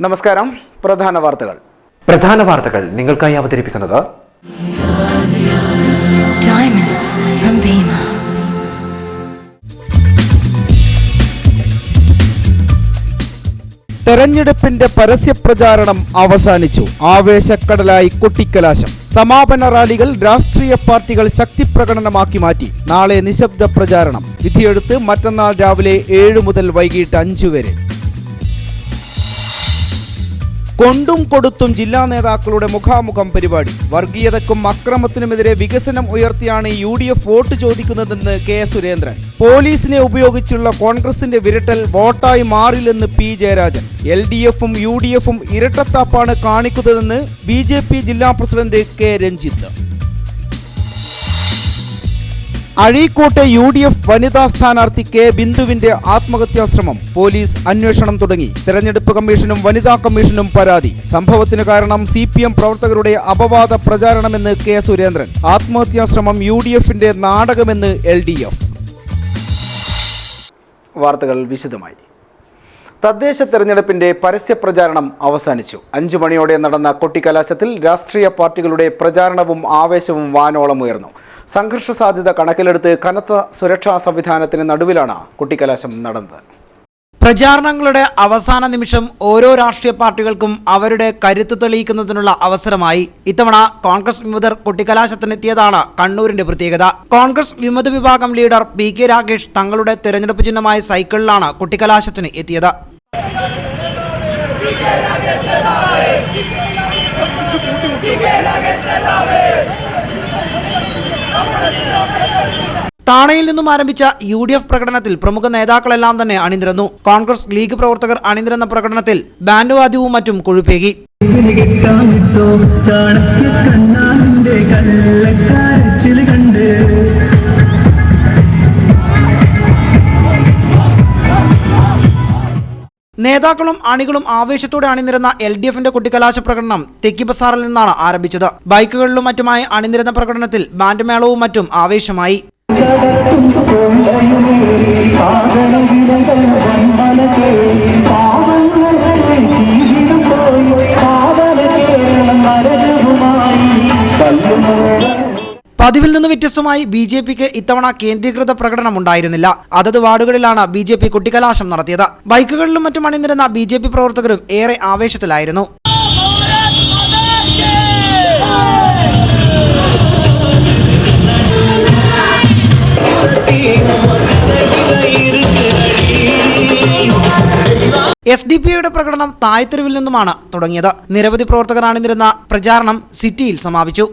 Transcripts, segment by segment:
നമസ്കാരം. പ്രധാന വാർത്തകൾ നിങ്ങൾക്കായി അവതരിപ്പിക്കുന്നത് തെരഞ്ഞെടുപ്പിന്റെ പരസ്യപ്രചാരണം അവസാനിച്ചു. ആവേശക്കടലായി കൊട്ടിക്കലാശം. സമാപന റാലികൾ രാഷ്ട്രീയ പാർട്ടികൾ ശക്തിപ്രകടനമാക്കി മാറ്റി. നാളെ നിശബ്ദ പ്രചാരണം. വിധിയെടുത്ത് മറ്റന്നാൾ രാവിലെ 7 മുതൽ വൈകിട്ട് 5 വരെ. കൊണ്ടും കൊടുത്തും ജില്ലാ നേതാക്കളുടെ മുഖാമുഖം പരിപാടി. വർഗീയതയ്ക്കും അക്രമത്തിനുമെതിരെ വികസനം ഉയർത്തിയാണ് UDF വോട്ട് ചോദിക്കുന്നതെന്ന് K സുരേന്ദ്രൻ. പോലീസിനെ ഉപയോഗിച്ചുള്ള കോൺഗ്രസിന്റെ വിരട്ടൽ വോട്ടായി മാറില്ലെന്ന് P ജയരാജൻ. LDFും UDFും ഇരട്ടത്താപ്പാണ് കാണിക്കുന്നതെന്ന് BJP ജില്ലാ പ്രസിഡന്റ് K രഞ്ജിത്ത്. അഴീക്കോട്ടെ UDF വനിതാ സ്ഥാനാർത്ഥി K ബിന്ദുവിന്റെ ആത്മഹത്യാശ്രമം. പോലീസ് അന്വേഷണം തുടങ്ങി. തെരഞ്ഞെടുപ്പ് കമ്മീഷനും വനിതാ കമ്മീഷനും പരാതി. സംഭവത്തിന് കാരണം CPM പ്രവർത്തകരുടെ അപവാദ പ്രചാരണമെന്ന് K സുരേന്ദ്രൻ. ആത്മഹത്യാശ്രമം UDFന്റെ നാടകമെന്ന് LDF. വാർത്തകൾ വിശദമായി. തദ്ദേശ തെരഞ്ഞെടുപ്പിന്റെ പരസ്യപ്രചാരണം അവസാനിച്ചു. 5 മണിയോടെ നടന്ന കൊട്ടിക്കലാശത്തിൽ രാഷ്ട്രീയ പാർട്ടികളുടെ പ്രചാരണവും ആവേശവും വാനോളം ഉയർന്നു. സംഘർഷ സാധ്യത കണക്കിലെടുത്ത് കനത്ത സുരക്ഷാ സംവിധാനത്തിന് നടുവിലാണ് കൊട്ടിക്കലാശം നടന്നത്. പ്രചാരണങ്ങളുടെ അവസാന നിമിഷം ഓരോ രാഷ്ട്രീയ പാർട്ടികൾക്കും അവരുടെ കരുത്ത് തെളിയിക്കുന്നതിനുള്ള അവസരമായി. ഇത്തവണ കോൺഗ്രസ് വിമതർ കൊട്ടിക്കലാശത്തിനെത്തിയതാണ് കണ്ണൂരിന്റെ പ്രത്യേകത. കോൺഗ്രസ് വിമത വിഭാഗം ലീഡർ PK രാഗേഷ് തങ്ങളുടെ തെരഞ്ഞെടുപ്പ് ചിഹ്നമായ സൈക്കിളിലാണ് കൊട്ടിക്കലാശത്തിന് എത്തിയത്. താണയിൽ നിന്നും ആരംഭിച്ച UDF പ്രകടനത്തിൽ പ്രമുഖ നേതാക്കളെല്ലാം തന്നെ അണിനിരന്നു. കോൺഗ്രസ് ലീഗ് പ്രവർത്തകർ അണിനിരന്ന പ്രകടനത്തിൽ ബാൻഡ് വാദ്യവും മറ്റും കൊഴുപ്പേകി. നേതാക്കളും അണികളും ആവേശത്തോടെ അണിനിരന്ന LDFന്റെ കൊട്ടിക്കലാശ പ്രകടനം തെക്കി ബസാറിൽ നിന്നാണ് ആരംഭിച്ചത്. ബൈക്കുകളിലും മറ്റുമായി അണിനിരന്ന പ്രകടനത്തിൽ ബാൻഡ് മേളവും മറ്റും ആവേശമായി. പതിവിൽ നിന്ന് വ്യത്യസ്തമായി BJPക്ക് ഇത്തവണ കേന്ദ്രീകൃത പ്രകടനം ഉണ്ടായിരുന്നില്ല. അതത് വാർഡുകളിലാണ് BJP കൊട്ടിക്കലാശം നടത്തിയത്. ബൈക്കുകളിലും മറ്റും അണിനിരുന്ന BJP പ്രവർത്തകരും ഏറെ ആവേശത്തിലായിരുന്നു. SDPയുടെ പ്രകടനം തായ്തെരുവിൽ നിന്നുമാണ് തുടങ്ങിയത്. നിരവധി പ്രവർത്തകർ അണിനിരുന്ന പ്രചാരണം സിറ്റിയിൽ സമാപിച്ചു.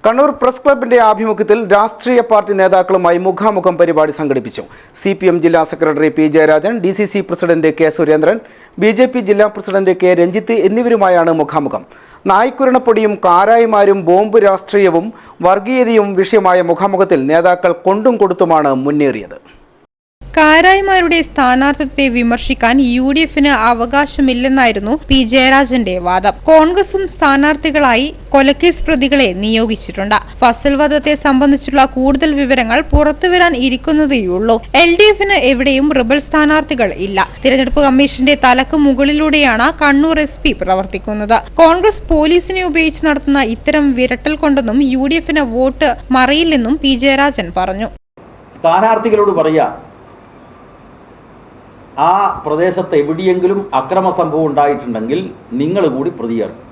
കണ്ണൂർ പ്രസ് ക്ലബിന്റെ ആഭിമുഖ്യത്തിൽ രാഷ്ട്രീയ പാർട്ടി നേതാക്കളുമായി മുഖാമുഖം പരിപാടി സംഘടിപ്പിച്ചു. CPM ജില്ലാ secretary P Jayarajan, DCC president K Surendran, BJP ജില്ലാ പ്രസിഡന്റ് K രഞ്ജിത്ത് എന്നിവരുമായാണ് മുഖാമുഖം. നായ്ക്കുരണപ്പൊടിയും കാരായിമാരും ബോംബ് രാഷ്ട്രീയവും വർഗീയതയും വിഷയമായ മുഖാമുഖത്തിൽ നേതാക്കൾ കൊണ്ടും കൊടുത്തുമാണ് മുന്നേറിയത്. കാരായിമാരുടെ സ്ഥാനാർത്ഥിത്വത്തെ വിമർശിക്കാൻ UDFന് അവകാശമില്ലെന്നായിരുന്നു P ജയരാജന്റെ വാദം. കോൺഗ്രസും സ്ഥാനാർത്ഥികളായി കൊലക്കേസ് പ്രതികളെ നിയോഗിച്ചിട്ടുണ്ട്. ഫസൽ വധത്തെ സംബന്ധിച്ചുള്ള കൂടുതൽ വിവരങ്ങൾ പുറത്തുവരാൻ ഇരിക്കുന്നതേയുള്ളൂ. LDFന് എവിടെയും റിബൽ സ്ഥാനാർത്ഥികൾ ഇല്ല. തിരഞ്ഞെടുപ്പ് കമ്മീഷന്റെ തലക്ക് മുകളിലൂടെയാണ് കണ്ണൂർ SP പ്രവർത്തിക്കുന്നത്. കോൺഗ്രസ് പോലീസിനെ ഉപയോഗിച്ച് നടത്തുന്ന ഇത്തരം വിരട്ടൽ കൊണ്ടൊന്നും UDFന് വോട്ട് മറിയില്ലെന്നും P ജയരാജൻ പറഞ്ഞു. സ്ഥാനാർത്ഥികളോട് പറയാ, ആ പ്രദേശത്ത് എവിടെയെങ്കിലും അക്രമ സംഭവം ഉണ്ടായിട്ടുണ്ടെങ്കിൽ നിങ്ങൾ കൂടി പ്രതിയേർക്കും.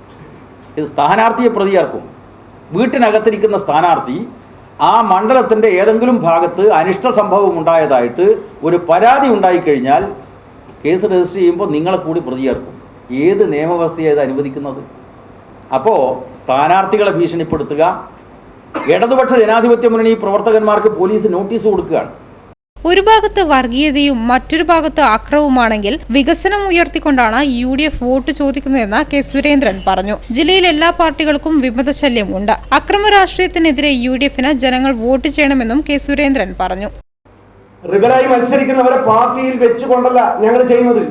ഇത് സ്ഥാനാർത്ഥിയെ പ്രതിയേർക്കും. വീട്ടിനകത്തിരിക്കുന്ന സ്ഥാനാർത്ഥി ആ മണ്ഡലത്തിൻ്റെ ഏതെങ്കിലും ഭാഗത്ത് അനിഷ്ട സംഭവം ഉണ്ടായതായിട്ട് ഒരു പരാതി ഉണ്ടായിക്കഴിഞ്ഞാൽ കേസ് രജിസ്റ്റർ ചെയ്യുമ്പോൾ നിങ്ങളെ കൂടി പ്രതിയേർക്കും. ഏത് നിയമവ്യവസ്ഥയാണ് ഇത് അനുവദിക്കുന്നത്? അപ്പോൾ സ്ഥാനാർത്ഥികളെ ഭീഷണിപ്പെടുത്തുക, ഇടതുപക്ഷ ജനാധിപത്യ മുന്നണി പ്രവർത്തകന്മാർക്ക് പോലീസ് നോട്ടീസ് കൊടുക്കുകയാണ്. ഒരു ഭാഗത്ത് വർഗീയതയും മറ്റൊരു ഭാഗത്ത് അക്രമവുമാണെങ്കിൽ വികസനം ഉയർത്തിക്കൊണ്ടാണ് UDF വോട്ട് ചോദിക്കുന്നതെന്ന് K സുരേന്ദ്രൻ പറഞ്ഞു. ജില്ലയിൽ എല്ലാ പാർട്ടികൾക്കും വിമതശല്യം ഉണ്ട്. അക്രമ രാഷ്ട്രീയത്തിനെതിരെ UDFന് ജനങ്ങൾ വോട്ട് ചെയ്യണമെന്നും K സുരേന്ദ്രൻ പറഞ്ഞു. റിബലായി മത്സരിക്കുന്നവരെ പാർട്ടിയിൽ വെച്ചുകൊണ്ടല്ല ഞങ്ങൾ ചെയ്യുന്നത്.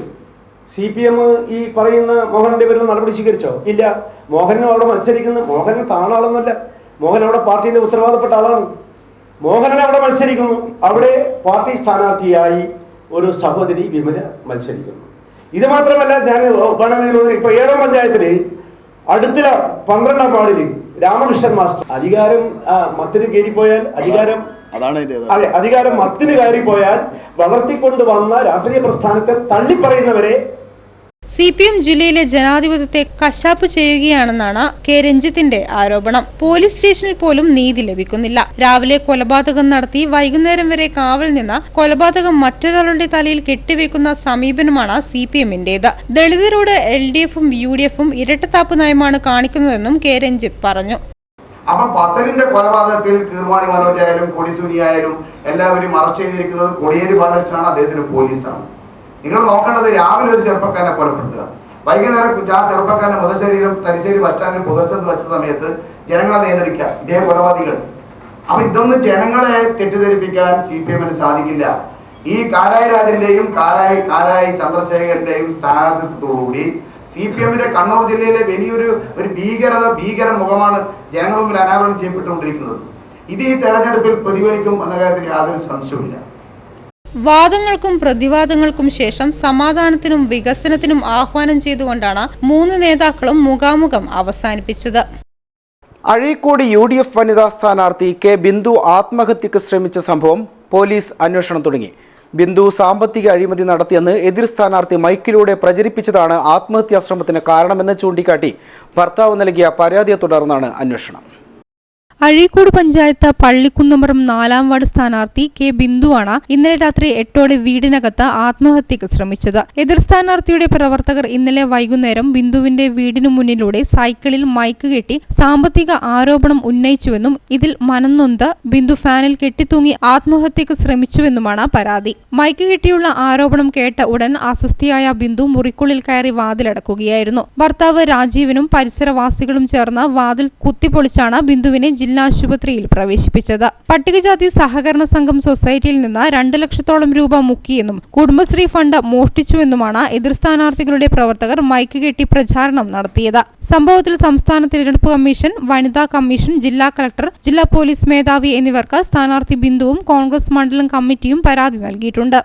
CPM ഈ പറയുന്ന മോഹനന്റെ പേരിൽ നടപടി സ്വീകരിച്ചോ? ഇല്ല. മോഹനും അവിടെ മത്സരിക്കുന്ന മോഹൻ താണാളൊന്നുമല്ല. മോഹൻ അവിടെ പാർട്ടിയുടെ ഉത്തരവാദപ്പെട്ട ആളാണ്. മോഹനൻ അവിടെ മത്സരിക്കുന്നു. അവിടെ പാർട്ടി സ്ഥാനാർത്ഥിയായി ഒരു സഹോദരി വിമല മത്സരിക്കുന്നു. ഇത് മാത്രമല്ല, ഞാൻ വേണമെങ്കിൽ ഇപ്പൊ 7ാം പഞ്ചായത്തില് അടുത്ത 12ാം വാർഡില് രാമകൃഷ്ണൻ മാസ്റ്റർ അധികാരം മത്തിന് കയറിപ്പോയാൽ അധികാരം മത്തിന് കയറിപ്പോയാൽ വളർത്തിക്കൊണ്ട് വന്ന രാഷ്ട്രീയ പ്രസ്ഥാനത്തെ തള്ളിപ്പറയുന്നവരെ CPM ജില്ലയിലെ ജനാധിപത്യത്തെ കശാപ്പ് ചെയ്യുകയാണെന്നാണ് കെ രഞ്ജിത്തിന്റെ ആരോപണം. പോലീസ് സ്റ്റേഷനിൽ പോലും നീതി ലഭിക്കുന്നില്ല. രാവിലെ കൊലപാതകം നടത്തി വൈകുന്നേരം വരെ കാവൽ നിന്ന കൊലപാതകം മറ്റൊരാളുടെ തലയിൽ കെട്ടിവെക്കുന്ന സമീപനമാണ് CPM-ന്റേത്. ദളിതരോട് LDF-ഉം UDF-ഉം ഇരട്ടത്താപ്പ് നയമാണ് കാണിക്കുന്നതെന്നും കെ രഞ്ജിത്ത് പറഞ്ഞു. അപ്പൊ ഫസലിന്റെ കൊലപാതകത്തിൽ കീർവാണി മനോജ് ആയാലും കൊടിസുനി ആയാലും എല്ലാവരും അറസ്റ്റ് ചെയ്തിരിക്കുന്നത് കോടിയേരി ബാലകൃഷ്ണനാണ്, അദ്ദേഹത്തിന് പോലീസാണ്. നിങ്ങൾ നോക്കേണ്ടത് രാവിലെ ഒരു ചെറുപ്പക്കാരനെ കൊലപ്പെടുത്തുക, വൈകുന്നേരം ആ ചെറുപ്പക്കാരന്റെ മൃതശരീരം തലശ്ശേരി ബസ് സ്റ്റാൻഡിൽ പൊതുസ്ഥലത്ത് വെച്ച സമയത്ത് ജനങ്ങളെ നിയന്ത്രിക്കുക ഇതേ കൊലപാതകൾ. അപ്പൊ ഇതൊന്നും ജനങ്ങളെ തെറ്റിദ്ധരിപ്പിക്കാൻ CPM-ന് സാധിക്കില്ല. ഈ കാരായി രാജന്റെയും കാരായി ചന്ദ്രശേഖരന്റെയും സ്ഥാനാർത്ഥിത്വത്തോടുകൂടി CPM-ന്റെ കണ്ണൂർ ജില്ലയിലെ വലിയൊരു ഭീകര മുഖമാണ് ജനങ്ങളുടെ മുമ്പിൽ അനാവരണം ചെയ്യപ്പെട്ടുകൊണ്ടിരിക്കുന്നത്. ഇത് ഈ തെരഞ്ഞെടുപ്പിൽ പ്രതിഫലിക്കും എന്ന കാര്യത്തിൽ യാതൊരു സംശയവുമില്ല. വാദങ്ങൾക്കും പ്രതിവാദങ്ങൾക്കും ശേഷം സമാധാനത്തിനും വികസനത്തിനും ആഹ്വാനം ചെയ്തുകൊണ്ടാണ് 3 നേതാക്കളും മുഖാമുഖം അവസാനിപ്പിച്ചത്. അഴീക്കോട് UDF വനിതാ സ്ഥാനാർത്ഥി കെ ബിന്ദു ആത്മഹത്യക്ക് ശ്രമിച്ച സംഭവം പോലീസ് അന്വേഷണം തുടങ്ങി. ബിന്ദു സാമ്പത്തിക അഴിമതി നടത്തിയെന്ന് എതിർ സ്ഥാനാർത്ഥി മൈക്കിലൂടെ പ്രചരിപ്പിച്ചതാണ് ആത്മഹത്യാശ്രമത്തിന് കാരണമെന്ന് ചൂണ്ടിക്കാട്ടി ഭർത്താവ് നൽകിയ പരാതിയെ തുടർന്നാണ് അന്വേഷണം. അഴീക്കോട് പഞ്ചായത്ത് പള്ളിക്കുന്നമറും 4ാം വാർഡ് സ്ഥാനാർത്ഥി കെ ബിന്ദുവാണ് ഇന്നലെ രാത്രി 8ഓടെ വീടിനകത്ത് ആത്മഹത്യക്ക് ശ്രമിച്ചത്. എതിർ സ്ഥാനാർത്ഥിയുടെ പ്രവർത്തകർ ഇന്നലെ വൈകുന്നേരം ബിന്ദുവിന്റെ വീടിനു മുന്നിലൂടെ സൈക്കിളിൽ മൈക്ക് കെട്ടി സാമ്പത്തിക ആരോപണം ഉന്നയിച്ചുവെന്നും ഇതിൽ മനംനൊന്ത് ബിന്ദു ഫാനിൽ കെട്ടിത്തൂങ്ങി ആത്മഹത്യക്ക് ശ്രമിച്ചുവെന്നുമാണ് പരാതി. മൈക്ക് കെട്ടിയുള്ള ആരോപണം കേട്ട ഉടൻ അസ്വസ്ഥയായ ബിന്ദു മുറിക്കുള്ളിൽ കയറി വാതിലടക്കുകയായിരുന്നു. ഭർത്താവ് രാജീവനും പരിസരവാസികളും ചേർന്ന് വാതിൽ കുത്തിപ്പൊളിച്ചാണ് ബിന്ദുവിനെ ജില്ലാ ആശുപത്രിയിൽ പ്രവേശിപ്പിച്ചത്. പട്ടികജാതി സഹകരണ സംഘം സൊസൈറ്റിയിൽ നിന്ന് 2 ലക്ഷത്തോളം രൂപ മുക്കിയെന്നും കുടുംബശ്രീ ഫണ്ട് മോഷ്ടിച്ചുവെന്നുമാണ് എതിർ സ്ഥാനാർത്ഥികളുടെ പ്രവർത്തകർ മൈക്ക് കെട്ടി പ്രചാരണം നടത്തിയത്. സംഭവത്തിൽ സംസ്ഥാന തിരഞ്ഞെടുപ്പ് കമ്മീഷൻ, വനിതാ കമ്മീഷൻ, ജില്ലാ കളക്ടർ, ജില്ലാ പോലീസ് മേധാവി എന്നിവർക്ക് സ്ഥാനാർത്ഥി ബിന്ദുവും കോൺഗ്രസ് മണ്ഡലം കമ്മിറ്റിയും പരാതി നൽകിയിട്ടുണ്ട്.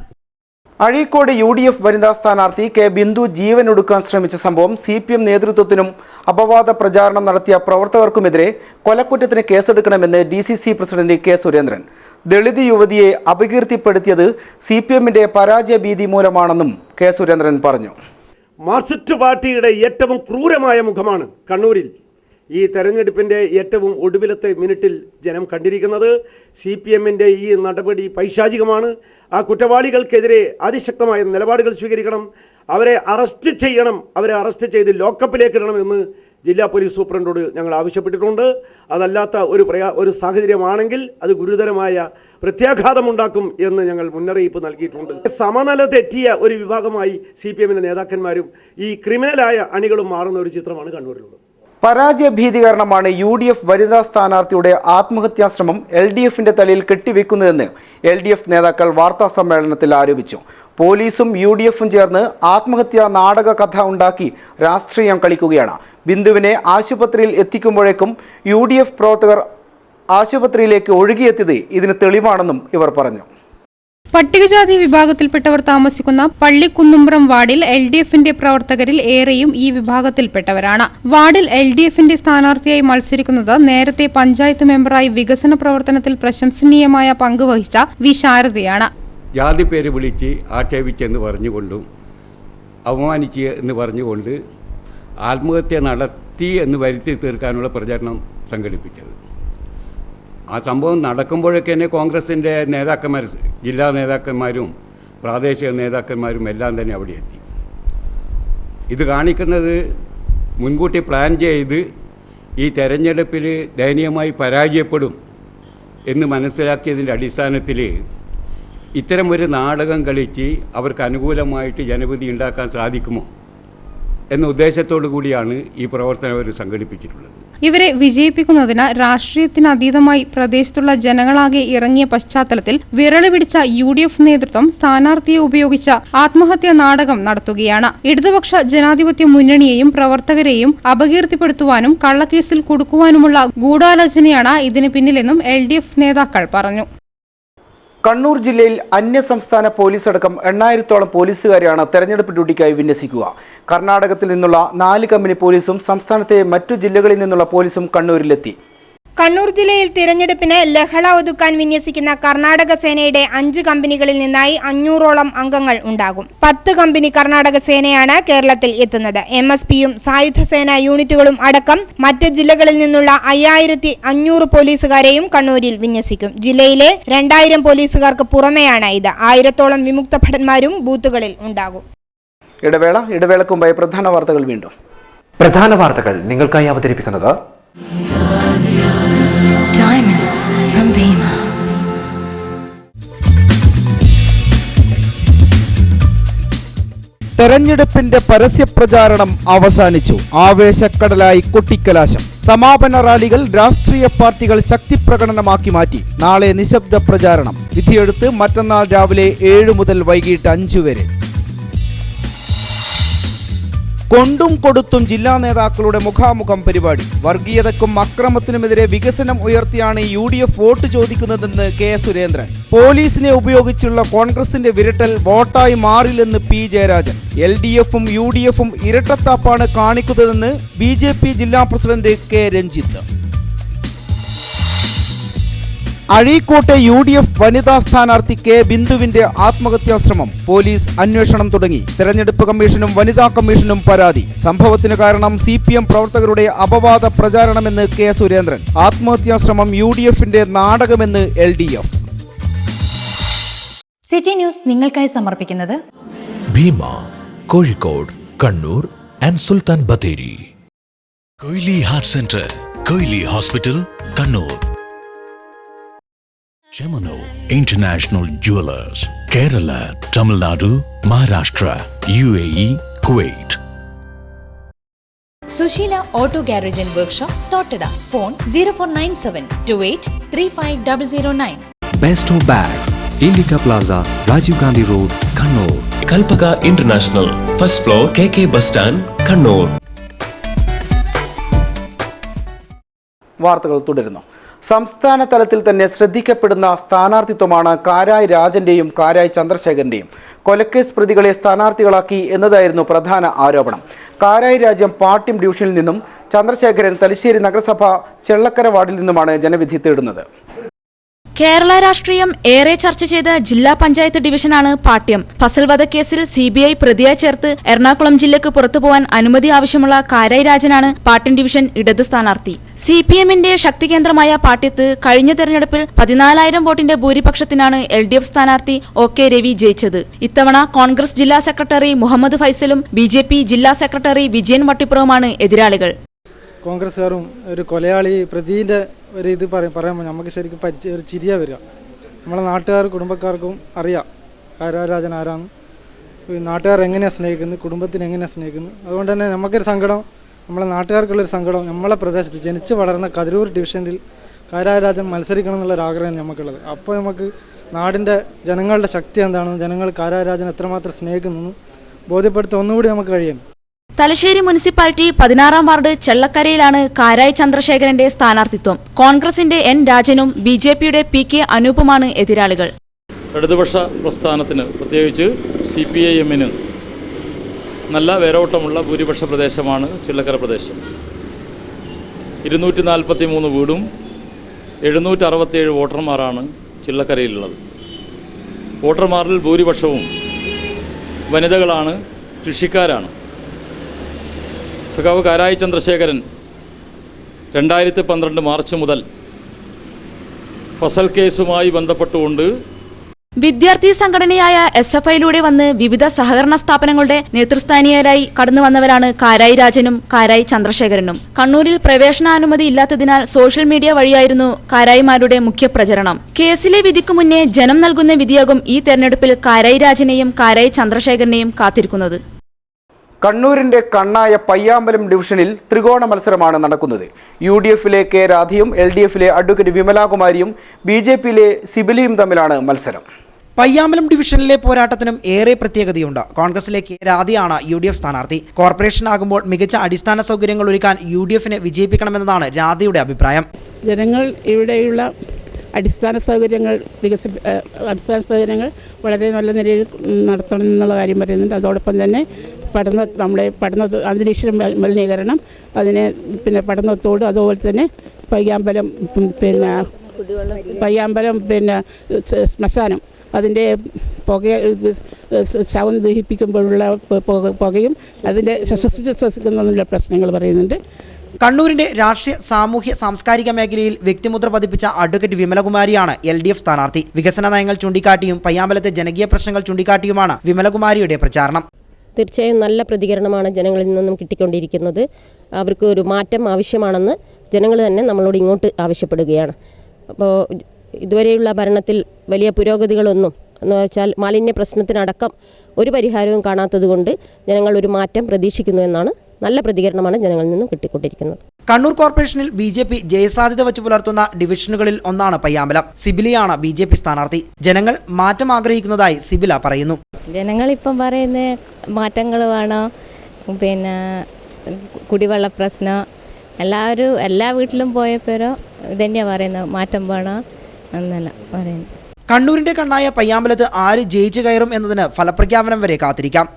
അഴീക്കോട് UDF വനിതാ സ്ഥാനാർത്ഥി കെ ബിന്ദു ജീവനൊടുക്കാൻ ശ്രമിച്ച സംഭവം CPM നേതൃത്വത്തിനും അപവാദ പ്രചാരണം നടത്തിയ പ്രവർത്തകർക്കുമെതിരെ കൊലക്കുറ്റത്തിന് കേസെടുക്കണമെന്ന് DCC president K Surendran. Dalit യുവതിയെ അപകീർത്തിപ്പെടുത്തിയത് CPM-ന്റെ പരാജയ ഭീതി മൂലമാണെന്നും കെ സുരേന്ദ്രൻ പറഞ്ഞു. മാർക്സിസ്റ്റ് പാർട്ടിയുടെ ഏറ്റവും ക്രൂരമായ മുഖമാണ് കണ്ണൂരിൽ ഈ തെരഞ്ഞെടുപ്പിൻ്റെ ഏറ്റവും ഒടുവിലത്തെ മിനിറ്റിൽ ജനം കണ്ടിരിക്കുന്നത്. CPM-ന്റെ ഈ നടപടി പൈശാചികമാണ്. ആ കുറ്റവാളികൾക്കെതിരെ അതിശക്തമായ നിലപാടുകൾ സ്വീകരിക്കണം. അവരെ അറസ്റ്റ് ചെയ്യണം. അവരെ അറസ്റ്റ് ചെയ്ത് ലോക്കപ്പിലേക്ക് ഇടണമെന്ന് ജില്ലാ പോലീസ് സൂപ്രണ്ടോട് ഞങ്ങൾ ആവശ്യപ്പെട്ടിട്ടുണ്ട്. അതല്ലാത്ത ഒരു സാഹചര്യമാണെങ്കിൽ അത് ഗുരുതരമായ പ്രത്യാഘാതമുണ്ടാക്കും എന്ന് ഞങ്ങൾ മുന്നറിയിപ്പ് നൽകിയിട്ടുണ്ട്. സമനില തെറ്റിയ ഒരു വിഭാഗമായി CPM-ന്റെ നേതാക്കന്മാരും ഈ ക്രിമിനലായ അണികളും മാറുന്ന ഒരു ചിത്രമാണ് കണ്ണൂരിലുള്ളത്. പരാജയ ഭീതി കാരണമാണ് UDF വനിതാ സ്ഥാനാർത്ഥിയുടെ ആത്മഹത്യാശ്രമം LDF-ന്റെ തലയിൽ കെട്ടിവെക്കുന്നതെന്ന് LDF നേതാക്കൾ വാർത്താ സമ്മേളനത്തിൽ ആരോപിച്ചു. പോലീസും UDF-ഉം ചേർന്ന് ആത്മഹത്യാ നാടക കഥ ഉണ്ടാക്കി രാഷ്ട്രീയം കളിക്കുകയാണ്. ബിന്ദുവിനെ ആശുപത്രിയിൽ എത്തിക്കുമ്പോഴേക്കും UDF പ്രവർത്തകർ ആശുപത്രിയിലേക്ക് ഒഴുകിയെത്തിയത് ഇതിന് തെളിവാണെന്നും ഇവർ പറഞ്ഞു. പട്ടികജാതി വിഭാഗത്തിൽപ്പെട്ടവർ താമസിക്കുന്ന പള്ളിക്കുന്നുംബ്രം വാർഡിൽ LDF-ന്റെ പ്രവർത്തകരിൽ ഏറെയും ഈ വിഭാഗത്തിൽപ്പെട്ടവരാണ്. വാർഡിൽ LDF-ന്റെ സ്ഥാനാർത്ഥിയായി മത്സരിക്കുന്നത് നേരത്തെ പഞ്ചായത്ത് മെമ്പറായി വികസന പ്രവർത്തനത്തിൽ പ്രശംസനീയമായ പങ്കുവഹിച്ച വി ശാരദയാണ്. ജാതി പേര് വിളിച്ച് ആക്ഷേപിച്ചെന്ന് പറഞ്ഞുകൊണ്ടും അവമാനിച്ച് എന്ന് പറഞ്ഞുകൊണ്ട് ആത്മഹത്യ നടത്തി എന്ന് വരുത്തി തീർക്കാനുള്ള പ്രചരണം സംഘടിപ്പിച്ചത്. ആ സംഭവം നടക്കുമ്പോഴൊക്കെ തന്നെ കോൺഗ്രസിൻ്റെ നേതാക്കന്മാർ, ജില്ലാ നേതാക്കന്മാരും പ്രാദേശിക നേതാക്കന്മാരും എല്ലാം തന്നെ അവിടെ എത്തി. ഇത് കാണിക്കുന്നത് മുൻകൂട്ടി പ്ലാൻ ചെയ്ത് ഈ തെരഞ്ഞെടുപ്പിൽ ദയനീയമായി പരാജയപ്പെടും എന്ന് മനസ്സിലാക്കിയതിൻ്റെ അടിസ്ഥാനത്തിൽ ഇത്തരം ഒരു നാടകം കളിച്ച് അവർക്ക് അനുകൂലമായിട്ട് ജനവിധി ഉണ്ടാക്കാൻ സാധിക്കുമോ എന്ന ഉദ്ദേശത്തോടു കൂടിയാണ് ഈ പ്രവർത്തനം അവർ സംഘടിപ്പിച്ചിട്ടുള്ളത്. ഇവരെ വിജയിപ്പിക്കുന്നതിന് രാഷ്ട്രീയത്തിനതീതമായി പ്രദേശത്തുള്ള ജനങ്ങളാകെ ഇറങ്ങിയ പശ്ചാത്തലത്തിൽ വിരളി പിടിച്ച UDF നേതൃത്വം സ്ഥാനാർത്ഥിയെ ഉപയോഗിച്ച ആത്മഹത്യാ നാടകം നടത്തുകയാണ്. ഇടതുപക്ഷ ജനാധിപത്യ മുന്നണിയെയും പ്രവർത്തകരെയും അപകീർത്തിപ്പെടുത്തുവാനും കള്ളക്കേസിൽ കുടുക്കുവാനുമുള്ള ഗൂഢാലോചനയാണ് ഇതിന് പിന്നിലെന്നും LDF നേതാക്കൾ പറഞ്ഞു. കണ്ണൂർ ജില്ലയിൽ അന്യസംസ്ഥാന പോലീസ് അടക്കം 8000-ഓളം പോലീസുകാരെയാണ് തെരഞ്ഞെടുപ്പ് ഡ്യൂട്ടിക്കായി വിന്യസിക്കുക. കർണാടകത്തിൽ നിന്നുള്ള 4 കമ്പനി പോലീസും സംസ്ഥാനത്തെ മറ്റു ജില്ലകളിൽ നിന്നുള്ള പോലീസും കണ്ണൂരിലെത്തി. കണ്ണൂർ ജില്ലയിൽ തിരഞ്ഞെടുപ്പിന് ലഹള ഒതുക്കാൻ വിന്യസിക്കുന്ന കർണാടക സേനയുടെ 5 കമ്പനികളിൽ നിന്നായി 500-ഓളം അംഗങ്ങൾ ഉണ്ടാകും. 10 കമ്പനി കർണാടക സേനയാണ് കേരളത്തിൽ എത്തുന്നത്. MSPയും സായുധ സേനാ യൂണിറ്റുകളും അടക്കം മറ്റ് ജില്ലകളിൽ നിന്നുള്ള 5500 പോലീസുകാരെയും കണ്ണൂരിൽ വിന്യസിക്കും. ജില്ലയിലെ 2000 പോലീസുകാർക്ക് പുറമെയാണ് ഇത്. 1000-ഓളം വിമുക്ത ഭടന്മാരും ബൂത്തുകളിൽ ഉണ്ടാകും. ഇടവേളക്ക് മുമ്പായി പ്രധാന വാർത്തകൾ വീണ്ടും. പ്രധാന വാർത്തകൾ നിങ്ങൾക്കായി അവതരിപ്പിക്കുന്നത് Diamonds from Bima. തെരഞ്ഞെടുപ്പിന്റെ പരസ്യപ്രചാരണം അവസാനിച്ചു. ആവേശക്കടലായി കൊട്ടിക്കലാശം. സമാപന റാലികൾ രാഷ്ട്രീയ പാർട്ടികൾ ശക്തിപ്രകടനമാക്കി മാറ്റി. നാളെ നിശബ്ദ പ്രചാരണം. വിധിയെടുത്ത് മറ്റന്നാൾ രാവിലെ 7 മുതൽ വൈകിട്ട് 5 വരെ. കൊണ്ടും കൊടുത്തും ജില്ലാ നേതാക്കളുടെ മുഖാമുഖം പരിപാടി. വർഗീയതയ്ക്കും അക്രമത്തിനുമെതിരെ വികസനം ഉയർത്തിയാണ് UDF വോട്ട് ചോദിക്കുന്നതെന്ന് K. സുരേന്ദ്രൻ. പോലീസിനെ ഉപയോഗിച്ചുള്ള കോൺഗ്രസിന്റെ വിരട്ടൽ വോട്ടായി മാറില്ലെന്ന് P. ജയരാജൻ. LDFും UDFും ഇരട്ടത്താപ്പാണ് കാണിക്കുന്നതെന്ന് BJP ജില്ലാ പ്രസിഡന്റ് K. രഞ്ജിത്ത്. അഴീക്കോട്ടെ UDF വനിതാ സ്ഥാനാർത്ഥി K. ബിന്ദുവിന്റെ ആത്മഹത്യാശ്രമം. പോലീസ് അന്വേഷണം തുടങ്ങി. തെരഞ്ഞെടുപ്പ് കമ്മീഷനും വനിതാ കമ്മീഷനും പരാതി. സംഭവത്തിന് കാരണം CPM പ്രവർത്തകരുടെ അപവാദ പ്രചാരണമെന്ന് K. സുരേന്ദ്രൻ. ആത്മഹത്യാശ്രമം UDFന്റെ നാടകമെന്ന് LDF. സിറ്റി ന്യൂസ് നിങ്ങൾക്കായി സമർപ്പിക്കുന്നത് Bhima, Kozhikode, Kannur and Sultan Bathery. Koyili heart centre, Koyili hospital, Kannur. Chemano International Jewelers, Kerala, Tamil Nadu, Maharashtra, UAE, Kuwait. Susheela auto garage and workshop, Thottada. Phone 0497283509. Besto Bags, Indica Plaza, Rajiv Gandhi Road, Kannur. Kalpaka International, first floor, KK Bus Stand, Kannur. വാർത്തകൾ തുടരുന്നു. സംസ്ഥാന തലത്തിൽ തന്നെ ശ്രദ്ധിക്കപ്പെടുന്ന സ്ഥാനാർത്ഥിത്വമാണ് കാരായി രാജന്റെയും കാരായി ചന്ദ്രശേഖരന്റെയും. കൊലക്കേസ് പ്രതികളെ സ്ഥാനാർത്ഥികളാക്കി എന്നതായിരുന്നു പ്രധാന ആരോപണം. കാരായി രാജ്യം പാട്യം ഡിവിഷനിൽ നിന്നും ചന്ദ്രശേഖരൻ തലശ്ശേരി നഗരസഭ ചെള്ളക്കര വാർഡിൽ നിന്നുമാണ് ജനവിധി തേടുന്നത്. കേരള രാഷ്ട്രീയം ഏറെ ചർച്ച ചെയ്ത ജില്ലാ പഞ്ചായത്ത് ഡിവിഷനാണ് പാട്യം. ഫസൽ വധക്കേസിൽ CBI പ്രതിയായി ചേർത്ത് എറണാകുളം ജില്ലയ്ക്ക് പുറത്തുപോകാൻ അനുമതി ആവശ്യമുള്ള കാരായി രാജനാണ് പാട്യം ഡിവിഷൻ ഇടത് സ്ഥാനാർത്ഥി. CPMന്റെ ശക്തി കേന്ദ്രമായ പാട്യത്ത് കഴിഞ്ഞ തെരഞ്ഞെടുപ്പിൽ 14,000 വോട്ടിന്റെ ഭൂരിപക്ഷത്തിനാണ് LDF സ്ഥാനാർത്ഥി OK രവി ജയിച്ചത്. ഇത്തവണ കോൺഗ്രസ് ജില്ലാ സെക്രട്ടറി മുഹമ്മദ് ഫൈസലും BJP ജില്ലാ സെക്രട്ടറി വിജയൻ വട്ടിപ്പുറവുമാണ് എതിരാളികൾ. കോൺഗ്രസ്സുകാരും ഒരു കൊലയാളി പ്രതിൻ്റെ ഒരു ഇത് പറയുമ്പോൾ നമുക്ക് ശരിക്കും ഒരു ചിരിയ വരിക. നമ്മളെ നാട്ടുകാർ കുടുംബക്കാർക്കും അറിയാം കാരാരാജൻ ആരാന്ന്, നാട്ടുകാർ എങ്ങനെയാണ് സ്നേഹിക്കുന്നത്, കുടുംബത്തിന് എങ്ങനെയാണ് സ്നേഹിക്കുന്നത്. അതുകൊണ്ട് തന്നെ നമുക്കൊരു സങ്കടം, നമ്മളെ നാട്ടുകാർക്കുള്ളൊരു സങ്കടം, നമ്മളെ പ്രദേശത്ത് ജനിച്ച് വളർന്ന കതിരൂർ ഡിവിഷനിൽ കാരാരാജൻ മത്സരിക്കണം എന്നുള്ളൊരാഗ്രഹം നമുക്കുള്ളത്. അപ്പോൾ നമുക്ക് നാടിൻ്റെ ജനങ്ങളുടെ ശക്തി എന്താണെന്നും ജനങ്ങൾ കാരാരാജൻ എത്രമാത്രം സ്നേഹിക്കുന്നു ബോധ്യപ്പെടുത്താൻ ഒന്നുകൂടി നമുക്ക് കഴിയും. തലശ്ശേരി മുനിസിപ്പാലിറ്റി 16-ാം വാർഡ് ചെള്ളക്കരയിലാണ് കാരായി ചന്ദ്രശേഖരന്റെ സ്ഥാനാർത്ഥിത്വം. കോൺഗ്രസിന്റെ N. രാജനും BJPയുടെ PK അനൂപുമാണ് എതിരാളികൾ. ഇടതുപക്ഷ പ്രസ്ഥാനത്തിന്, പ്രത്യേകിച്ച് CPIMന് നല്ല വേരോട്ടമുള്ള ഭൂരിപക്ഷ പ്രദേശമാണ് ചെള്ളക്കര പ്രദേശം. 243 വീടും 767 വോട്ടർമാരാണ് ചെള്ളക്കരയിലുള്ളത്. വോട്ടർമാരിൽ ഭൂരിപക്ഷവും വനിതകളാണ്, കൃഷിക്കാരാണ്. സഖാവ് കാരായി ചന്ദ്രശേഖരൻ 2012 മാർച്ച് മുതൽ ഫസൽ കേസുമായി ബന്ധപ്പെട്ടുകൊണ്ട് വിദ്യാർത്ഥി സംഘടനയായ SFIയിലൂടെ വന്ന് വിവിധ സഹകരണ സ്ഥാപനങ്ങളുടെ നേതൃസ്ഥാനീയരായി കടന്നു വന്നവരാണ് കാരായി രാജനും കാരായി ചന്ദ്രശേഖരനും. കണ്ണൂരിൽ പ്രവേശനാനുമതി ഇല്ലാത്തതിനാൽ സോഷ്യൽ മീഡിയ വഴിയായിരുന്നു കാരായിമാരുടെ മുഖ്യ പ്രചരണം. കേസിലെ വിധിക്കു മുന്നേ ജനം നൽകുന്ന വിധിയാകും ഈ തെരഞ്ഞെടുപ്പിൽ കാരായി രാജനെയും കാരായി ചന്ദ്രശേഖരനെയും കാത്തിരിക്കുന്നത്. കണ്ണൂരിന്റെ കണ്ണായ പയ്യാമ്പലം ഡിവിഷനിൽ ത്രികോണ മത്സരമാണ് നടക്കുന്നത്. UDF-ലെ കെ രാധിയും LDF-ലെ അഡ്വക്കേറ്റ് വിമലാകുമാരിയും BJP-ലെ സിബിലിയും തമ്മിലാണ് മത്സരം. പയ്യാമ്പലം ഡിവിഷനിലെ പോരാട്ടത്തിനും ഏറെ പ്രത്യേകതയുണ്ട്. കോൺഗ്രസിലെ കെ രാധിയാണ് UDF സ്ഥാനാർത്ഥി. കോർപ്പറേഷനാകുമ്പോൾ മികച്ച അടിസ്ഥാന സൗകര്യങ്ങൾ ഒരുക്കാൻ UDF-നെ വിജയിപ്പിക്കണമെന്നതാണ് രാധിയുടെ അഭിപ്രായം. ജനങ്ങൾ ഇവിടെയുള്ള അടിസ്ഥാന സൗകര്യങ്ങൾ വളരെ നല്ല നിലയിൽ നടത്തണം എന്നുള്ള കാര്യം പറയുന്നുണ്ട്. അതോടൊപ്പം തന്നെ നമ്മുടെ പഠന അന്തരീക്ഷ മലിനീകരണം, അതിനെ പഠനത്തോട്, അതുപോലെ തന്നെ പയ്യാമ്പലം ശ്മശാനം, അതിൻ്റെ ശവം ദഹിപ്പിക്കുമ്പോഴുള്ള പുകയും അതിൻ്റെ ശ്വസിക്കുന്നതിനുള്ള പ്രശ്നങ്ങൾ പറയുന്നുണ്ട്. കണ്ണൂരിന്റെ രാഷ്ട്രീയ, സാമൂഹ്യ, സാംസ്കാരിക മേഖലയിൽ വ്യക്തിമുദ്ര പതിപ്പിച്ച അഡ്വക്കേറ്റ് വിമലകുമാരിയാണ് LDF സ്ഥാനാർത്ഥി. വികസന നയങ്ങൾ ചൂണ്ടിക്കാട്ടിയും പയ്യാമ്പലത്തെ ജനകീയ പ്രശ്നങ്ങൾ ചൂണ്ടിക്കാട്ടിയുമാണ് വിമലകുമാരിയുടെ പ്രചാരണം. തീർച്ചയായും നല്ല പ്രതികരണമാണ് ജനങ്ങളിൽ നിന്നും കിട്ടിക്കൊണ്ടിരിക്കുന്നത്. അവർക്ക് ഒരു മാറ്റം ആവശ്യമാണെന്ന് ജനങ്ങൾ തന്നെ നമ്മളോട് ഇങ്ങോട്ട് ആവശ്യപ്പെടുകയാണ്. അപ്പോൾ ഇതുവരെയുള്ള ഭരണത്തിൽ വലിയ പുരോഗതികളൊന്നും എന്ന് വെച്ചാൽ മാലിന്യ പ്രശ്നത്തിനടക്കം ഒരു പരിഹാരവും കാണാത്തതുകൊണ്ട് ജനങ്ങൾ ഒരു മാറ്റം പ്രതീക്ഷിക്കുന്നു എന്നാണ്. നല്ല പ്രതികരണമാണ് ജനങ്ങളിൽ നിന്നും കിട്ടിക്കൊണ്ടിരിക്കുന്നത്. കണ്ണൂർ കോർപ്പറേഷനിൽ BJP ജയസാധ്യത വെച്ച് പുലർത്തുന്ന ഡിവിഷനുകളിൽ ഒന്നാണ് പയ്യാമ്പലം. സിബിലിയാണ് BJP സ്ഥാനാർത്ഥി. ജനങ്ങൾ മാറ്റം ആഗ്രഹിക്കുന്നതായി സിബില പറയുന്നു. ജനങ്ങളിപ്പം പറയുന്ന മാറ്റങ്ങൾ വേണം, കുടിവെള്ള പ്രശ്നം, എല്ലാ വീട്ടിലും പോയപ്പോഴോ ഇതന്നെയാണ് പറയുന്നത്, മാറ്റം വേണം എന്നല്ല പറയുന്നത്. കണ്ണൂരിന്റെ കണ്ണായ പയ്യാമ്പലത്ത് ആര് ജയിച്ചു കയറും എന്നതിന് ഫലപ്രഖ്യാപനം വരെ കാത്തിരിക്കാം.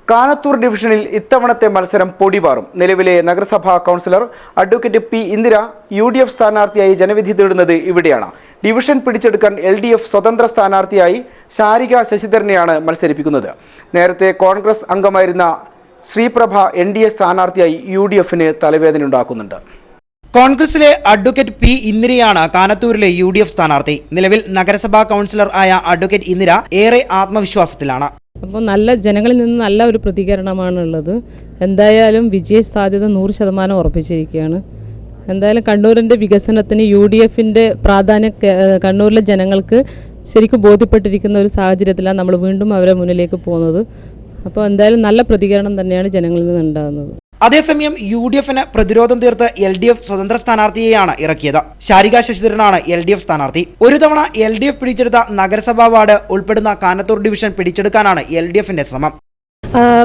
കാനത്തൂർ ഡിവിഷനിൽ ഇത്തവണത്തെ മത്സരം പൊടിപാറും. നിലവിലെ നഗരസഭാ councillor advocate P. Indira UDF സ്ഥാനാർത്ഥിയായി ജനവിധി തേടുന്നത് ഇവിടെയാണ്. ഡിവിഷൻ പിടിച്ചെടുക്കാൻ LDF സ്വതന്ത്ര സ്ഥാനാർത്ഥിയായി ശാരിക ശശിധരനെയാണ് മത്സരിപ്പിക്കുന്നത്. നേരത്തെ കോൺഗ്രസ് അംഗമായിരുന്ന ശ്രീപ്രഭ NDA സ്ഥാനാർത്ഥിയായി UDF-ന് തലവേദനയുണ്ടാക്കുന്നുണ്ട്. കോൺഗ്രസിലെ അഡ്വക്കേറ്റ് P. ഇന്ദിരയാണ് കാനത്തൂരിലെ UDF സ്ഥാനാർത്ഥി. നിലവിൽ നഗരസഭാ കൗൺസിലർ ആയ അഡ്വക്കേറ്റ് ഇന്ദിര ഏറെ ആത്മവിശ്വാസത്തിലാണ്. അപ്പോൾ ജനങ്ങളിൽ നിന്ന് നല്ല ഒരു പ്രതികരണമാണുള്ളത്. എന്തായാലും വിജയ സാധ്യത 100% ഉറപ്പിച്ചിരിക്കുകയാണ്. എന്തായാലും കണ്ണൂരിൻ്റെ വികസനത്തിന് UDF-ന്റെ പ്രാധാന്യം കണ്ണൂരിലെ ജനങ്ങൾക്ക് ശരിക്കും ബോധ്യപ്പെട്ടിരിക്കുന്ന ഒരു സാഹചര്യത്തിലാണ് നമ്മൾ വീണ്ടും അവരെ മുന്നിലേക്ക് പോകുന്നത്. അപ്പോൾ എന്തായാലും നല്ല പ്രതികരണം തന്നെയാണ് ജനങ്ങളിൽ നിന്ന് ഉണ്ടാകുന്നത്. അതേസമയം UDF-ന് പ്രതിരോധം തീർത്ത് LDF സ്വതന്ത്ര സ്ഥാനാർത്ഥിയെയാണ് ഇറക്കിയത്. ശാരിക ശശിധരനാണ് LDF സ്ഥാനാർത്ഥി. ഒരു തവണ LDF പിടിച്ചെടുത്ത നഗരസഭാ വാർഡ് ഉൾപ്പെടുന്ന കാനത്തൂർ ഡിവിഷൻ പിടിച്ചെടുക്കാനാണ് LDF-ന്റെ ശ്രമം.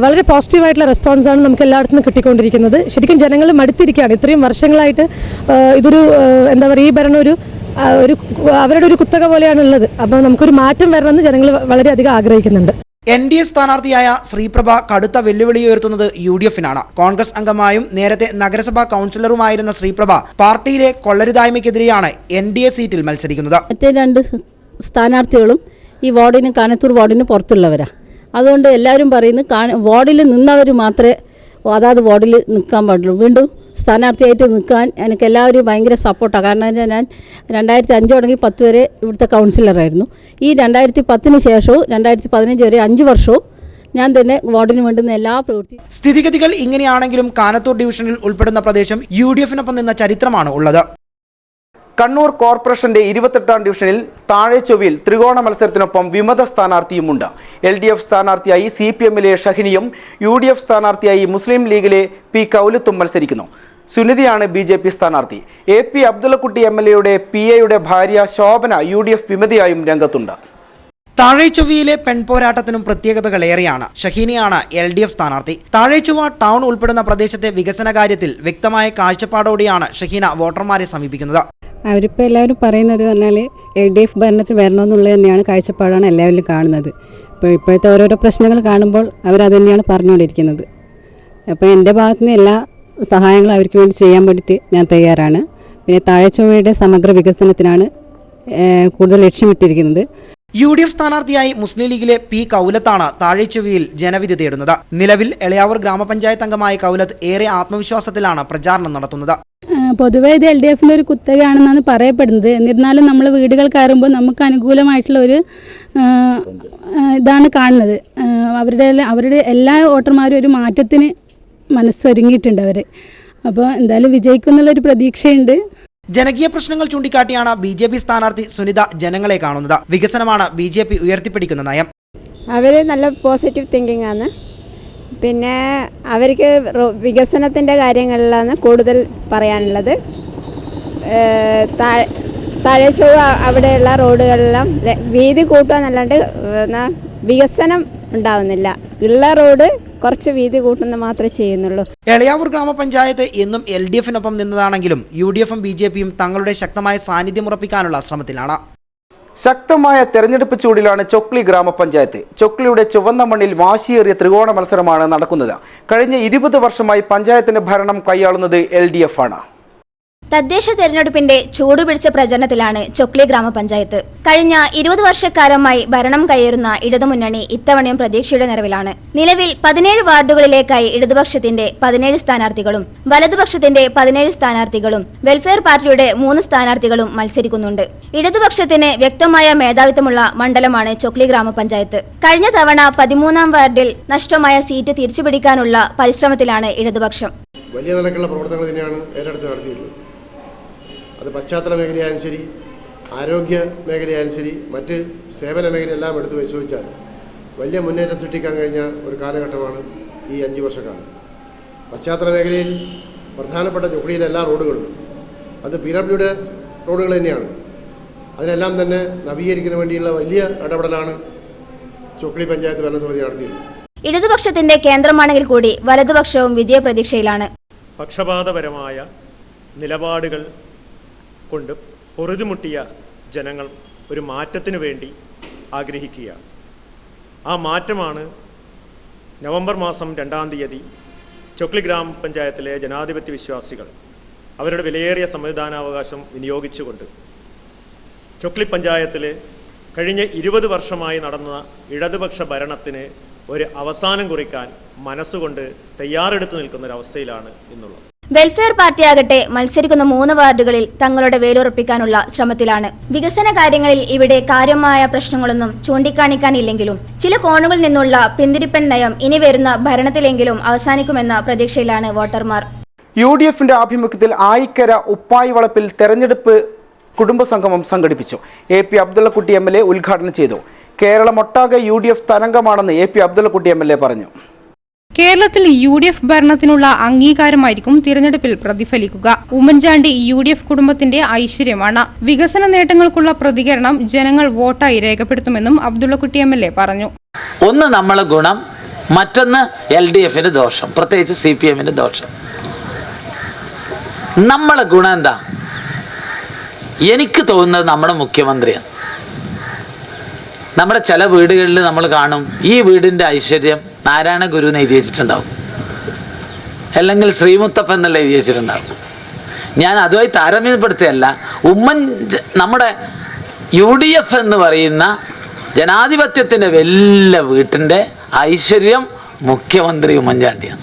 വളരെ പോസിറ്റീവായിട്ടുള്ള റെസ്പോൺസാണ് നമുക്ക് എല്ലായിടത്തും കിട്ടിക്കൊണ്ടിരിക്കുന്നത്. ശരിക്കും ജനങ്ങൾ മടുത്തിരിക്കുകയാണ്. ഇത്രയും വർഷങ്ങളായിട്ട് ഇതൊരു ഈ ഭരണം അവരുടെ ഒരു കുത്തക പോലെയാണുള്ളത്. അപ്പോൾ നമുക്കൊരു മാറ്റം വരണമെന്ന് ജനങ്ങൾ വളരെയധികം ആഗ്രഹിക്കുന്നുണ്ട്. NDA സ്ഥാനാർത്ഥിയായ ശ്രീപ്രഭ കടുത്ത വെല്ലുവിളി ഉയർത്തുന്നത് UDF-നാണ്. കോൺഗ്രസ് അംഗമായും നേരത്തെ നഗരസഭാ കൗൺസിലറുമായിരുന്ന ശ്രീപ്രഭ പാർട്ടിയിലെ കൊള്ളരുതായ്മയ്ക്കെതിരെയാണ് NDA സീറ്റിൽ മത്സരിക്കുന്നത്. മറ്റേ രണ്ട് സ്ഥാനാർത്ഥികളും ഈ കാനത്തൂർ വാർഡിന് പുറത്തുള്ളവരാണ്. അതുകൊണ്ട് എല്ലാവരും പറയുന്നു വാർഡിൽ നിന്നവർ മാത്രമേ അതാത് വാർഡിൽ നിൽക്കാൻ പാടുള്ളൂ. വീണ്ടും സ്ഥാനാർത്ഥിയായിട്ട് നിൽക്കാൻ എനിക്ക് എല്ലാവരും ഭയങ്കര സപ്പോർട്ടാണ്. കാരണം ഞാൻ 2005 തുടങ്ങി 10 വരെ ഇവിടുത്തെ കൗൺസിലറായിരുന്നു. ഈ 2010 ശേഷവും 2015 വരെ 5 വർഷവും ഞാൻ തന്നെ വാർഡിന് വേണ്ടുന്ന എല്ലാ പ്രവൃത്തി. സ്ഥിതിഗതികൾ ഇങ്ങനെയാണെങ്കിലും കാനത്തൂർ ഡിവിഷനിൽ ഉൾപ്പെടുന്ന പ്രദേശം UDF-നൊപ്പം നിന്ന ചരിത്രമാണ് ഉള്ളത്. കണ്ണൂർ കോർപ്പറേഷന്റെ 28ാം ഡിവിഷനിൽ താഴെച്ചൊവ്വയിൽ ത്രികോണ മത്സരത്തിനൊപ്പം വിമത സ്ഥാനാർത്ഥിയുമുണ്ട്. LDF സ്ഥാനാർത്ഥിയായി CPM-ലെ ഷഹിനിയും UDF സ്ഥാനാർത്ഥിയായി മുസ്ലിം ലീഗിലെ P. കൗലത്തും മത്സരിക്കുന്നു. സുനിതയാണ് BJP സ്ഥാനാർത്ഥി. AP അബ്ദുള്ളക്കുട്ടി MLA-യുടെ PA-യുടെ ഭാര്യ ശോഭന UDF വിമതയായും രംഗത്തുണ്ട്. താഴെച്ചൊവ്വയിലെ പെൺപോരാട്ടത്തിനും പ്രത്യേകതകളേറെയാണ്. ഷഹീനയാണ് LDF സ്ഥാനാർത്ഥി. താഴെച്ചൊവ്വ ടൗൺ ഉൾപ്പെടുന്ന പ്രദേശത്തെ വികസന കാര്യത്തിൽ വ്യക്തമായ കാഴ്ചപ്പാടോടെയാണ് ഷഹീന വോട്ടർമാരെ സമീപിക്കുന്നത്. അവരിപ്പോൾ എല്ലാവരും പറയുന്നത് പറഞ്ഞാൽ LDF ഭരണത്തിൽ വരണമെന്നുള്ളത് തന്നെയാണ് കാഴ്ചപ്പാടാണ് എല്ലാവരും കാണുന്നത്. ഇപ്പോഴത്തെ ഓരോരോ പ്രശ്നങ്ങൾ കാണുമ്പോൾ അവരത് തന്നെയാണ് പറഞ്ഞുകൊണ്ടിരിക്കുന്നത്. അപ്പോൾ എൻ്റെ ഭാഗത്തു നിന്ന് എല്ലാ സഹായങ്ങളും അവർക്ക് വേണ്ടി ചെയ്യാൻ വേണ്ടിയിട്ട് ഞാൻ തയ്യാറാണ്. പിന്നെ താഴെച്ചൊവ്വയുടെ സമഗ്ര വികസനത്തിനാണ് കൂടുതൽ ലക്ഷ്യമിട്ടിരിക്കുന്നത്. UDF സ്ഥാനാർത്ഥിയായി മുസ്ലിം ലീഗിലെ P. കൗലത്താണ് താഴെച്ചൊവ്വയിൽ ജനവിധി തേടുന്നത്. നിലവിൽ എളയാവൂർ ഗ്രാമപഞ്ചായത്ത് അംഗമായ കൗലത്ത് ഏറെ ആത്മവിശ്വാസത്തിലാണ് പ്രചാരണം നടത്തുന്നത്. പൊതുവെ ഇത് LDF-ന്റെ ഒരു കുത്തകയാണെന്നാണ് പറയപ്പെടുന്നത്. എന്നിരുന്നാലും നമ്മൾ വീടുകൾ കയറുമ്പോൾ നമുക്ക് അനുകൂലമായിട്ടുള്ള ഒരു ഇതാണ് കാണുന്നത്. അവരുടെ എല്ലാ വോട്ടർമാരും ഒരു മാറ്റത്തിന് മനസ്സൊരുങ്ങിയിട്ടുണ്ട് അവർ. അപ്പോൾ എന്തായാലും വിജയിക്കുന്നുള്ളൊരു പ്രതീക്ഷയുണ്ട്. ജനകീയ പ്രശ്നങ്ങൾ ചൂണ്ടിക്കാട്ടിയാണ് BJP സ്ഥാനാർത്ഥി സുനിത ജനങ്ങളെ കാണുന്നത്. വികസനമാണ് BJP ഉയർത്തിപ്പിടിക്കുന്ന നയം. അവർ നല്ല പോസിറ്റീവ് തിങ്കിങ് ആണ്. പിന്നെ അവർക്ക് വികസനത്തിൻ്റെ കാര്യങ്ങളിലാണ് കൂടുതൽ പറയാനുള്ളത്. താഴെ ചൊവ്വ അവിടെയുള്ള റോഡുകളെല്ലാം വീതി കൂട്ടുക എന്നല്ലാണ്ട് വികസനം ഉണ്ടാവുന്നില്ല. ഉള്ള റോഡ് കുറച്ച് വീതി കൂട്ടുന്ന മാത്രമേ ചെയ്യുന്നുള്ളൂ. എളയാവൂർ ഗ്രാമപഞ്ചായത്ത് എന്നും LDFിനൊപ്പം നിന്നതാണെങ്കിലും UDFും BJPയും തങ്ങളുടെ ശക്തമായ സാന്നിധ്യം ഉറപ്പിക്കാനുള്ള ശ്രമത്തിലാണ്. ശക്തമായ തെരഞ്ഞെടുപ്പ് ചൂടിലാണ് ചൊക്ലി ഗ്രാമപഞ്ചായത്ത്. ചൊക്ലിയുടെ ചുവന്ന മണ്ണിൽ വാശിയേറിയ ത്രികോണ മത്സരമാണ് നടക്കുന്നത്. കഴിഞ്ഞ 20 വർഷമായി പഞ്ചായത്തിന്റെ ഭരണം കൈയാളുന്നത് LDF ആണ്. തദ്ദേശ തെരഞ്ഞെടുപ്പിന്റെ ചൂടുപിടിച്ച പ്രചരണത്തിലാണ് ചൊക്ലി ഗ്രാമപഞ്ചായത്ത്. കഴിഞ്ഞ 20 വർഷക്കാലമായി ഭരണം കയ്യേറുന്ന ഇടതുമുന്നണി ഇത്തവണയും പ്രതീക്ഷയുടെ നിറവിലാണ്. നിലവിൽ 17 വാർഡുകളിലേക്കായി ഇടതുപക്ഷത്തിന്റെ 17 സ്ഥാനാർത്ഥികളും വലതുപക്ഷത്തിന്റെ 17 സ്ഥാനാർത്ഥികളും വെൽഫെയർ പാർട്ടിയുടെ 3 സ്ഥാനാർത്ഥികളും മത്സരിക്കുന്നുണ്ട്. ഇടതുപക്ഷത്തിന് വ്യക്തമായ മേധാവിത്വമുള്ള മണ്ഡലമാണ് ചൊക്ലി ഗ്രാമപഞ്ചായത്ത്. കഴിഞ്ഞ തവണ 13ാം വാർഡിൽ നഷ്ടമായ സീറ്റ് തിരിച്ചുപിടിക്കാനുള്ള പരിശ്രമത്തിലാണ് ഇടതുപക്ഷം. വലിയ നിലക്കുള്ള പ്രവർത്തനങ്ങൾ തന്നെയാണ് ഏറ്റെടുത്ത് നടത്തിയിട്ടുള്ളത്. അത് പശ്ചാത്തല മേഖലയായാലും ശരി, ആരോഗ്യ മേഖലയായാലും ശരി, മറ്റ് സേവന മേഖലയെല്ലാം എടുത്ത് പരിശോധിച്ചാൽ വലിയ മുന്നേറ്റം സൃഷ്ടിക്കാൻ കഴിഞ്ഞ ഒരു കാലഘട്ടമാണ് ഈ 5 വർഷക്കാലം. പശ്ചാത്തല മേഖലയിൽ പ്രധാനപ്പെട്ട ചൊക്ലിയിലെ എല്ലാ റോഡുകളും അത് PWയുടെ റോഡുകൾ തന്നെയാണ്. അതിനെല്ലാം തന്നെ നവീകരിക്കുന്നതിന് വേണ്ടിയുള്ള വലിയ ഇടപെടലാണ് ചൊക്ലി പഞ്ചായത്ത് ഭരണസമിതി നടത്തിയിട്ടുള്ളത്. ഇടതുപക്ഷത്തിന്റെ കേന്ദ്രമാണെങ്കിൽ കൂടി വലതുപക്ഷവും വിജയപ്രതീക്ഷയിലാണ്. പക്ഷപാതപരമായ നിലപാടുകൾ കൊണ്ട് പൊറുതിമുട്ടിയ ജനങ്ങൾ ഒരു മാറ്റത്തിനു വേണ്ടി ആഗ്രഹിക്കുകയാണ്. ആ മാറ്റമാണ് നവംബർ മാസം 2-ാം തീയതി ചൊക്ലി ഗ്രാമപഞ്ചായത്തിലെ ജനാധിപത്യ വിശ്വാസികൾ അവരുടെ വിലയേറിയ സമ്മതിദാനാവകാശം വിനിയോഗിച്ചുകൊണ്ട് ചൊക്ലി പഞ്ചായത്തിൽ കഴിഞ്ഞ 20 വർഷമായി നടന്ന ഇടതുപക്ഷ ഭരണത്തിന് ഒരു അവസാനം കുറിക്കാൻ മനസ്സുകൊണ്ട് തയ്യാറെടുത്ത് നിൽക്കുന്നൊരവസ്ഥയിലാണ് ഇന്നുള്ളത്. വെൽഫെയർ പാർട്ടിയാകട്ടെ മത്സരിക്കുന്ന 3 വാർഡുകളിൽ തങ്ങളുടെ വേലുറപ്പിക്കാനുള്ള ശ്രമത്തിലാണ്. വികസന കാര്യങ്ങളിൽ ഇവിടെ കാര്യമായ പ്രശ്നങ്ങളൊന്നും ചൂണ്ടിക്കാണിക്കാനില്ലെങ്കിലും ചില കോണുകളിൽ നിന്നുള്ള പിന്തിരിപ്പൻ നയം ഇനി വരുന്ന ഭരണത്തിലെങ്കിലും അവസാനിക്കുമെന്ന പ്രതീക്ഷയിലാണ് വോട്ടർമാർ. UDFിന്റെ ആഭിമുഖ്യത്തിൽ ആയിക്കര ഉപ്പായി വളപ്പിൽ തെരഞ്ഞെടുപ്പ് കുടുംബസംഗമം സംഘടിപ്പിച്ചു. AP അബ്ദുള്ളക്കുട്ടി MLA ഉദ്ഘാടനം ചെയ്തു. കേരളമൊട്ടാകെ UDF തരംഗമാണെന്ന് AP അബ്ദുള്ളക്കുട്ടി MLA പറഞ്ഞു. കേരളത്തിൽ UDF ഭരണത്തിനുള്ള അംഗീകാരമായിരിക്കും തിരഞ്ഞെടുപ്പിൽ പ്രതിഫലിക്കുക. ഉമ്മൻചാണ്ടി UDF കുടുംബത്തിന്റെ ഐശ്വര്യമാണ്. വികസന നേട്ടങ്ങൾക്കുള്ള പ്രതികരണം ജനങ്ങൾ വോട്ടായി രേഖപ്പെടുത്തുമെന്നും അബ്ദുള്ളക്കുട്ടി MLA പറഞ്ഞു. ഒന്ന് നമ്മളെ ഗുണം, മറ്റൊന്ന് LDFിന്റെ ദോഷം, പ്രത്യേകിച്ച് CPMന്റെ ദോഷം. നമ്മളെ ഗുണം എന്താ? എനിക്ക് തോന്നുന്നത് നമ്മുടെ മുഖ്യമന്ത്രിയാണ്. നമ്മുടെ ചില വീടുകളിൽ നമ്മൾ കാണും ഈ വീടിൻ്റെ ഐശ്വര്യം നാരായണ ഗുരു എന്ന് എഴുതി വെച്ചിട്ടുണ്ടാവും, അല്ലെങ്കിൽ ശ്രീമുത്തപ്പൻ എന്നുള്ള എഴുതി വെച്ചിട്ടുണ്ടാവും. ഞാൻ അതുമായി താരതമ്യപ്പെടുത്തിയല്ല, നമ്മുടെ UDF എന്ന് പറയുന്ന ജനാധിപത്യത്തിൻ്റെ വലിയ വീട്ടിൻ്റെ ഐശ്വര്യം മുഖ്യമന്ത്രി ഉമ്മൻചാണ്ടിയാണ്.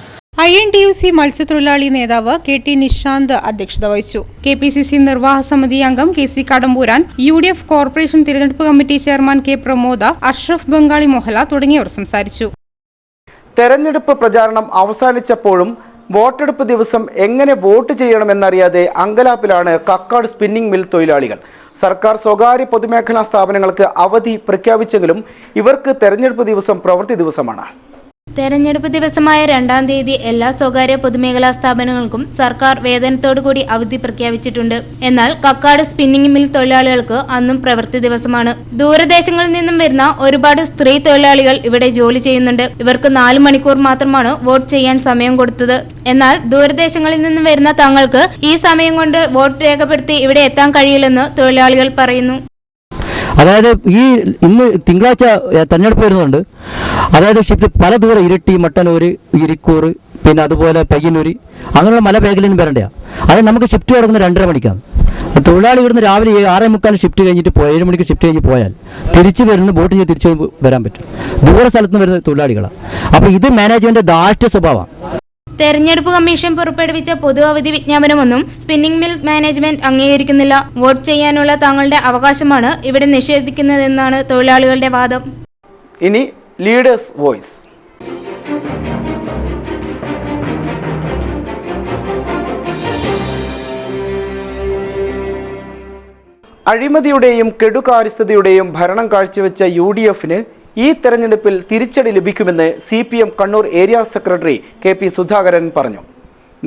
INTUC മത്സ്യത്തൊഴിലാളി നേതാവ് KT നിശാന്ത് അധ്യക്ഷത വഹിച്ചു. KPCC നിർവാഹക സമിതി അംഗം KC കടമ്പൂരാൻ, UDF കോർപ്പറേഷൻ തിരഞ്ഞെടുപ്പ് committee chairman K Pramod, Ashraf Bangali Mohala തുടങ്ങിയവർ സംസാരിച്ചു. തെരഞ്ഞെടുപ്പ് പ്രചാരണം അവസാനിച്ചപ്പോഴും വോട്ടെടുപ്പ് ദിവസം എങ്ങനെ വോട്ട് ചെയ്യണമെന്നറിയാതെ അങ്കലാപ്പിലാണ് കക്കാട് സ്പിന്നിംഗ് മിൽ തൊഴിലാളികൾ. സർക്കാർ സ്വകാര്യ പൊതുമേഖലാ സ്ഥാപനങ്ങൾക്ക് അവധി പ്രഖ്യാപിച്ചെങ്കിലും ഇവർക്ക് തെരഞ്ഞെടുപ്പ് ദിവസം പ്രവൃത്തി ദിവസമാണ്. തെരഞ്ഞെടുപ്പ് ദിവസമായ 2-ാം തീയതി എല്ലാ സ്വകാര്യ പൊതുമേഖലാ സ്ഥാപനങ്ങൾക്കും സർക്കാർ വേതനത്തോടുകൂടി അവധി പ്രഖ്യാപിച്ചിട്ടുണ്ട്. എന്നാൽ കക്കാട് സ്പിന്നിംഗ് മിൽ തൊഴിലാളികൾക്ക് അന്നും പ്രവൃത്തി ദിവസമാണ്. ദൂരദേശങ്ങളിൽ നിന്നും വരുന്ന ഒരുപാട് സ്ത്രീ തൊഴിലാളികൾ ഇവിടെ ജോലി ചെയ്യുന്നുണ്ട്. ഇവർക്ക് 4 മണിക്കൂർ മാത്രമാണ് വോട്ട് ചെയ്യാൻ സമയം കൊടുത്തത്. എന്നാൽ ദൂരദേശങ്ങളിൽ നിന്നും വരുന്ന തങ്ങൾക്ക് ഈ സമയം കൊണ്ട് വോട്ട് രേഖപ്പെടുത്തി ഇവിടെ എത്താൻ കഴിയില്ലെന്ന് തൊഴിലാളികൾ പറയുന്നു. അതായത് ഇന്ന് തിങ്കളാഴ്ച തെരഞ്ഞെടുപ്പ് വരുന്നുണ്ട്. അതായത് ഷിഫ്റ്റ് പല ദൂരം ഇരിട്ടി, മട്ടന്നൂർ, ഇരിക്കൂർ, പിന്നെ അതുപോലെ പയ്യന്നൂർ, അങ്ങനെയുള്ള മലമേഖലയിൽ നിന്ന് വരേണ്ടതാണ്. അത് നമുക്ക് ഷിഫ്റ്റ് കിടക്കുന്നത് 2:30 മണിക്കാണ്. തൊഴിലാളി ഇവിടുന്ന് രാവിലെ 6:45 ഷിഫ്റ്റ് കഴിഞ്ഞിട്ട് 7 മണിക്ക് ഷിഫ്റ്റ് കഴിഞ്ഞ് പോയാൽ തിരിച്ച് വരുന്ന ബോട്ട് ചെയ്ത് തിരിച്ച് വരാൻ പറ്റും. ദൂര സ്ഥലത്ത് നിന്ന് വരുന്ന തൊഴിലാളികളാണ്. അപ്പോൾ ഇത് മാനേജ്മെൻറ്റ് ധാർഷ്ട്യ സ്വഭാവമാണ്. തെരഞ്ഞെടുപ്പ് കമ്മീഷൻ പുറപ്പെടുവിച്ച പൊതു അവധി വിജ്ഞാപനമൊന്നും സ്പിന്നിംഗ് മിൽ മാനേജ്മെന്റ് അംഗീകരിക്കുന്നില്ല. വോട്ട് ചെയ്യാനുള്ള തങ്ങളുടെ അവകാശമാണ് ഇവിടെ നിഷേധിക്കുന്നതെന്നാണ് തൊഴിലാളികളുടെ വാദം. ഇനി ലീഡേഴ്സ് വോയിസ്. അഴിമതിയുടെയും കെടുകാര്യസ്ഥതയുടെയും ഭരണം കാഴ്ചവെച്ച UDFന് ഈ തെരഞ്ഞെടുപ്പിൽ തിരിച്ചടി ലഭിക്കുമെന്ന് CPM Kannur area secretary KP Sudhakaran പറഞ്ഞു.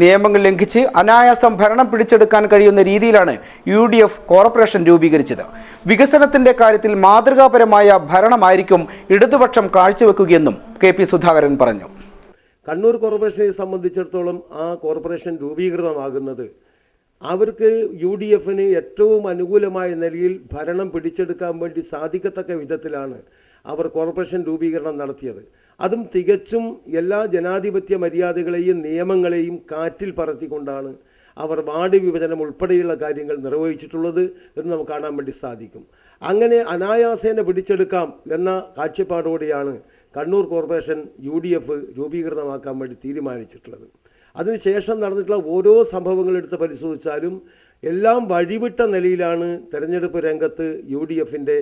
നിയമങ്ങൾ ലംഘിച്ച് അനായാസം ഭരണം പിടിച്ചെടുക്കാൻ കഴിയുന്ന രീതിയിലാണ് UDF കോർപ്പറേഷൻ രൂപീകരിച്ചത്. വികസനത്തിന്റെ കാര്യത്തിൽ മാതൃകാപരമായ ഭരണമായിരിക്കും ഇടതുപക്ഷം കാഴ്ചവെക്കുകയെന്നും KP സുധാകരൻ പറഞ്ഞു. കണ്ണൂർ കോർപ്പറേഷനെ സംബന്ധിച്ചിടത്തോളം ആ കോർപ്പറേഷൻ രൂപീകൃതമാകുന്നത് അവർക്ക് UDFന് ഏറ്റവും അനുകൂലമായ നിലയിൽ ഭരണം പിടിച്ചെടുക്കാൻ വേണ്ടി സാധിക്കത്തക്ക വിധത്തിലാണ് അവർ കോർപ്പറേഷൻ രൂപീകരണം നടത്തിയത്. അതും തികച്ചും എല്ലാ ജനാധിപത്യ മര്യാദകളെയും നിയമങ്ങളെയും കാറ്റിൽ പറത്തിക്കൊണ്ടാണ് അവർ വാർഡ് വിഭജനം ഉൾപ്പെടെയുള്ള കാര്യങ്ങൾ നിർവഹിച്ചിട്ടുള്ളത് എന്ന് നമുക്ക് കാണാൻ വേണ്ടി സാധിക്കും. അങ്ങനെ അനായാസേന പിടിച്ചെടുക്കാം എന്ന കാഴ്ചപ്പാടോടെയാണ് കണ്ണൂർ കോർപ്പറേഷൻ UDF രൂപീകൃതമാക്കാൻ വേണ്ടി തീരുമാനിച്ചിട്ടുള്ളത്. അതിനുശേഷം നടന്നിട്ടുള്ള ഓരോ സംഭവങ്ങളെടുത്ത് പരിശോധിച്ചാലും എല്ലാം വഴിവിട്ട നിലയിലാണ് തെരഞ്ഞെടുപ്പ് രംഗത്ത് UDFൻ്റെ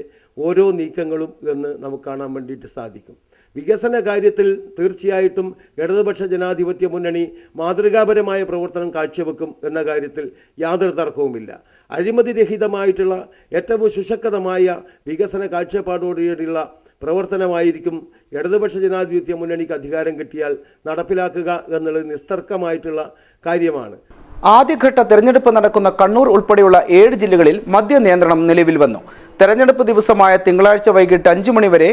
ഓരോ നീക്കങ്ങളും എന്ന് നമുക്ക് കാണാൻ വേണ്ടിയിട്ട് സാധിക്കും. വികസന കാര്യത്തിൽ തീർച്ചയായിട്ടും ഇടതുപക്ഷ ജനാധിപത്യ മുന്നണി മാതൃകാപരമായ പ്രവർത്തനം കാഴ്ചവെക്കും എന്ന കാര്യത്തിൽ യാതൊരു തർക്കവുമില്ല. അഴിമതിരഹിതമായിട്ടുള്ള ഏറ്റവും സുശക്തമായ വികസന കാഴ്ചപ്പാടോടെയുള്ള പ്രവർത്തനമായിരിക്കും ഇടതുപക്ഷ ജനാധിപത്യ മുന്നണിക്ക് അധികാരം കിട്ടിയാൽ നടപ്പിലാക്കുക എന്നുള്ളത് നിസ്തർക്കമായിട്ടുള്ള കാര്യമാണ്. ആദ്യഘട്ട തെരഞ്ഞെടുപ്പ് നടക്കുന്ന കണ്ണൂർ ഉൾപ്പെടെയുള്ള 7 ജില്ലകളിൽ മദ്യനിയന്ത്രണം നിലവിൽ വന്നു. തെരഞ്ഞെടുപ്പ് ദിവസമായ തിങ്കളാഴ്ച വൈകിട്ട് 5 മണി വരെ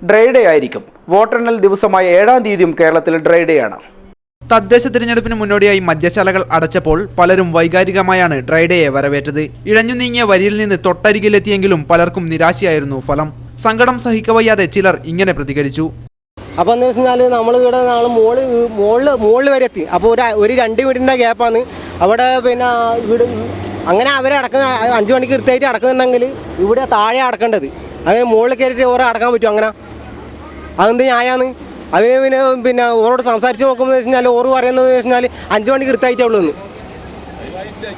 ഡ്രൈ ഡേ ആയിരിക്കും. വോട്ടെണ്ണൽ ദിവസമായ 7-ാം തീയതിയും കേരളത്തിൽ ഡ്രൈ ഡേ ആണ്. തദ്ദേശ തിരഞ്ഞെടുപ്പിന് മുന്നോടിയായി മദ്യശാലകൾ അടച്ചപ്പോൾ പലരും വൈകാരികമായാണ് ഡ്രൈ ഡേയെ വരവേറ്റത്. ഇഴഞ്ഞു നീങ്ങിയ വരിയിൽ നിന്ന് തൊട്ടരികിലെത്തിയെങ്കിലും പലർക്കും നിരാശയായിരുന്നു ഫലം. സങ്കടം സഹിക്കവയ്യാതെ ചിലർ ഇങ്ങനെ പ്രതികരിച്ചു. അപ്പോൾ എന്ന് വെച്ചാൽ നമ്മൾ ഇവിടെ നാളെ മുകളിൽ വരെ എത്തി. അപ്പോൾ ഒരു 2 മിനിറ്റിൻ്റെ ഗ്യാപ്പാണ് അവിടെ. പിന്നെ ഇവിടെ അങ്ങനെ അവരെ അടക്കുന്ന 5 മണിക്ക് കൃത്യമായിട്ട് അടക്കുന്നുണ്ടെങ്കിൽ ഇവിടെ താഴെ അടക്കേണ്ടത്. അങ്ങനെ മുകളിൽ കയറിയിട്ട് ഓരോ അടക്കാൻ പറ്റും? അങ്ങനെ അതെന്ത് ന്യായമാണ്? അതിന് പിന്നെ ഓരോട് സംസാരിച്ച് നോക്കുമ്പോൾ വെച്ചാൽ ഓറ് പറയുന്നത് വെച്ചാൽ 5 മണിക്ക് കൃത്യമായിട്ടേ ഉള്ളൂ എന്ന്.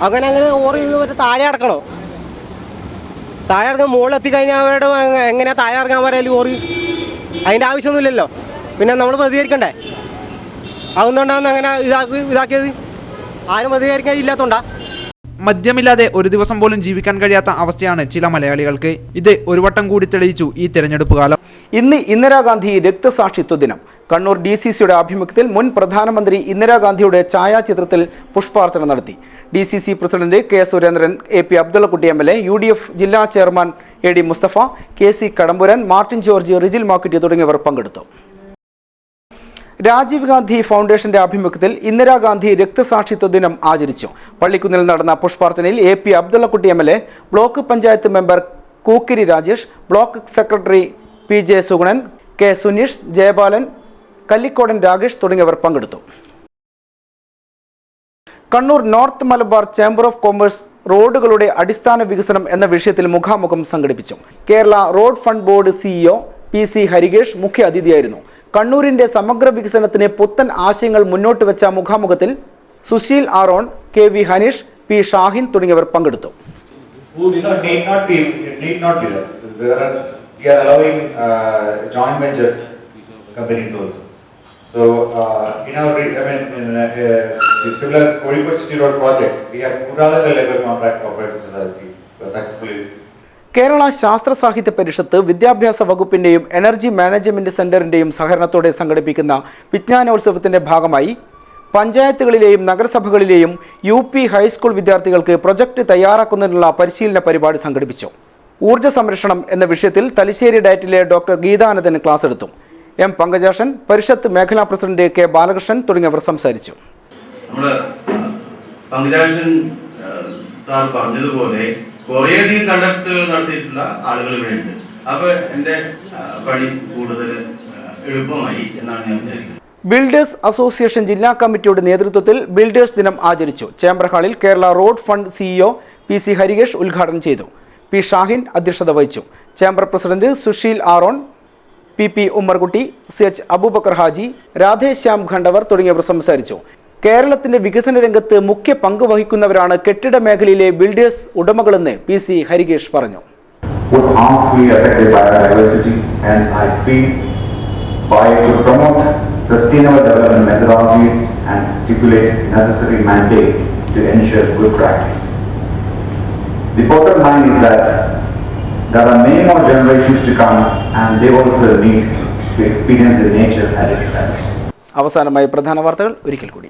അങ്ങനെ ഓറ് താഴെ അടക്കണോ? താഴെ അടക്കാൻ മുകളിൽ എത്തിക്കഴിഞ്ഞാൽ അവരുടെ എങ്ങനെയാണ് താഴെ ഇറങ്ങാൻ പറയാലും ഓറ്? അതിൻ്റെ ആവശ്യമൊന്നുമില്ലല്ലോ. പിന്നെ നമ്മൾ പ്രതികരിക്കണ്ടേ? അതെന്തുകൊണ്ടാണ് അങ്ങനെ ഇതാക്കിയത്? ആരും പ്രതികരിക്കാൻ ഇല്ലാത്തതുകൊണ്ടാ? മദ്യമില്ലാതെ ഒരു ദിവസം പോലും ജീവിക്കാൻ കഴിയാത്ത അവസ്ഥയാണ് ചില മലയാളികൾക്ക്. ഇത് ഒരു വട്ടം കൂടി തെളിയിച്ചു ഈ തെരഞ്ഞെടുപ്പ് കാലം. ഇന്ന് ഇന്ദിരാഗാന്ധി രക്തസാക്ഷിത്വ ദിനം. കണ്ണൂർ DCCയുടെ ആഭിമുഖ്യത്തിൽ മുൻ പ്രധാനമന്ത്രി ഇന്ദിരാഗാന്ധിയുടെ ഛായാചിത്രത്തിൽ പുഷ്പാർച്ചന നടത്തി. DCC president K. Surendran, AP Abdullakutty MLA, UDF ജില്ലാ chairman AD Musthafa, KC Kadampuran, Martin George, Rijil Makkutty തുടങ്ങിയവർ പങ്കെടുത്തു. രാജീവ് ഗാന്ധി ഫൗണ്ടേഷന്റെ ആഭിമുഖ്യത്തിൽ ഇന്ദിരാഗാന്ധി രക്തസാക്ഷിത്വ ദിനം ആചരിച്ചു. പള്ളിക്കുന്നിൽ നടന്ന പുഷ്പാർച്ചനയിൽ AP Abdullakutty MLA, block panchayat member Kookkiri Rajesh, block secretary PJ Sugunan, K. Suneesh, Jayapalan, Kallikodan Rakesh തുടങ്ങിയവർ പങ്കെടുത്തു. Kannur north Malabar chamber of commerce റോഡുകളുടെ അടിസ്ഥാന വികസനം എന്ന വിഷയത്തിൽ മുഖാമുഖം സംഘടിപ്പിച്ചു. Kerala road fund board CEO PC Harikesh മുഖ്യ അതിഥിയായിരുന്നു. കണ്ണൂരിന്റെ സമഗ്ര വികസനത്തിന് പുത്തൻ ആശയങ്ങൾ മുന്നോട്ട് വെച്ച മുഖാമുഖത്തിൽ സുശീൽ ആറോൺ, KV ഹനീഷ്, P. ഷാഹിൻ തുടങ്ങിയവർ പങ്കെടുത്തു. We are allowing joint venture companies also. So in our, the similar Kozhikode City Road project, we have put out the labor contract cooperative society successfully. Kerala ശാസ്ത്ര സാഹിത്യ പരിഷത്ത് വിദ്യാഭ്യാസ വകുപ്പിന്റെയും എനർജി മാനേജ്മെന്റ് സെന്ററിന്റെയും സഹകരണത്തോടെ സംഘടിപ്പിക്കുന്ന വിജ്ഞാനോത്സവത്തിന്റെ ഭാഗമായി പഞ്ചായത്തുകളിലെയും നഗരസഭകളിലെയും UP ഹൈസ്കൂൾ വിദ്യാർത്ഥികൾക്ക് പ്രൊജക്ട് തയ്യാറാക്കുന്നതിനുള്ള പരിശീലന പരിപാടി സംഘടിപ്പിച്ചു. ഊർജ്ജ സംരക്ഷണം എന്ന വിഷയത്തിൽ തലശ്ശേരി ഡയറ്റിലെ ഡോക്ടർ ഗീതാനന്ദൻ ക്ലാസ് എടുത്തു. M. പങ്കജാഷൻ, പരിഷത്ത് മേഖലാ പ്രസിഡന്റ് K. ബാലകൃഷ്ണൻ തുടങ്ങിയവർ സംസാരിച്ചു. പറഞ്ഞതുപോലെ കുറേയധികം കണ്ടെത്തലുകൾ നടത്തിയിട്ടുള്ള ആളുകൾ ഇവിടെ ഉണ്ട്. അപ്പോൾ എൻ്റെ പണി കൂടുതൽ എളുപ്പമായി എന്നാണ് ഞാൻ വിചാരിക്കുന്നത്. ബിൽഡേഴ്സ് അസോസിയേഷൻ ജില്ലാ കമ്മിറ്റിയുടെ നേതൃത്വത്തിൽ ബിൽഡേഴ്സ് ദിനം ആചരിച്ചു. ചേംബർ ഹാളിൽ Kerala road fund CEO PC Harikesh ഉദ്ഘാടനം ചെയ്തു. P. ഷാഹിൻ അധ്യക്ഷത വഹിച്ചു. Chamber president Susheel Aaron, PP Ummerkutty, CH Aboobacker Haji, Radheshyam Khandavar തുടങ്ങിയവർ സംസാരിച്ചു. കേരളത്തിന്റെ വികസന രംഗത്ത് മുഖ്യ പങ്ക് വഹിക്കുന്നവരാണ് കെട്ടിട മേഖലയിലെ ബിൽഡേഴ്സ് ഉടമകളെന്ന് PC ഹരികേഷ് പറഞ്ഞു. Sustainable development methodologies and stipulate necessary mandates to ensure good practice. The bottom line is that there are many more generations to come, and they also need to experience the nature at its best. അവസാനമായി പ്രധാന വാർത്തകൾ ഒരിക്കൽ കൂടി.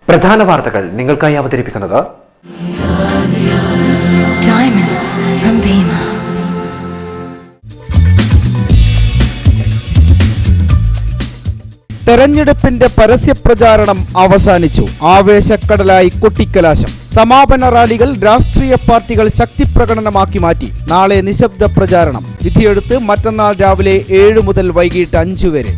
പ്രധാന വാർത്തകൾ നിങ്ങൾക്കായി അവതരിപ്പിക്കുന്നത് Diamonds from Bima. തെരഞ്ഞെടുപ്പിന്റെ പരസ്യപ്രചാരണം അവസാനിച്ചു. ആവേശക്കടലായി കൊട്ടിക്കലാശം. സമാപന റാലികൾ രാഷ്ട്രീയ പാർട്ടികൾ ശക്തിപ്രകടനമാക്കി മാറ്റി. നാളെ നിശബ്ദ പ്രചാരണം. വിധിയെടുത്ത് മറ്റന്നാൾ രാവിലെ 7 മുതൽ വൈകിട്ട് 5 വരെ.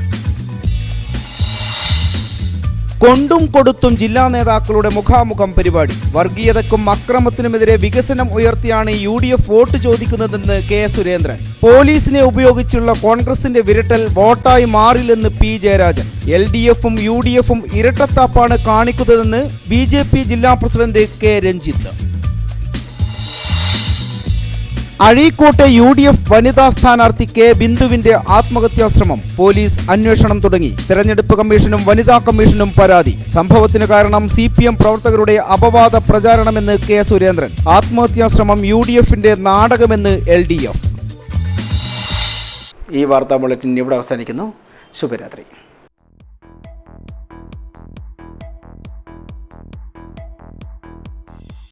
കൊണ്ടും കൊടുത്തും ജില്ലാ നേതാക്കളുടെ മുഖാമുഖം പരിപാടി. വർഗീയതയ്ക്കും അക്രമത്തിനുമെതിരെ വികസനം ഉയർത്തിയാണ് UDF വോട്ട് ചോദിക്കുന്നതെന്ന് കെ സുരേന്ദ്രൻ. പോലീസിനെ ഉപയോഗിച്ചുള്ള കോൺഗ്രസിന്റെ വിരട്ടൽ വോട്ടായി മാറില്ലെന്ന് പി ജയരാജൻ. LDFും UDFും ഇരട്ടത്താപ്പാണ് കാണിക്കുന്നതെന്ന് BJP ജില്ലാ പ്രസിഡന്റ് കെ രഞ്ജിത്ത്. അഴീക്കോട്ടെ UDF വനിതാ സ്ഥാനാർത്ഥി കെ ബിന്ദുവിന്റെ ആത്മഹത്യാശ്രമം. പോലീസ് അന്വേഷണം തുടങ്ങി. തെരഞ്ഞെടുപ്പ് കമ്മീഷനും വനിതാ കമ്മീഷനും പരാതി. സംഭവത്തിന് കാരണം CPM പ്രവർത്തകരുടെ അപവാദ പ്രചാരണമെന്ന് കെ സുരേന്ദ്രൻ. ആത്മഹത്യാശ്രമം UDFന്റെ നാടകമെന്ന് LDF. ഈ വാർത്താ ബുള്ളറ്റിൻ ഇവിടെ അവസാനിക്കുന്നു. ശുഭരാത്രി.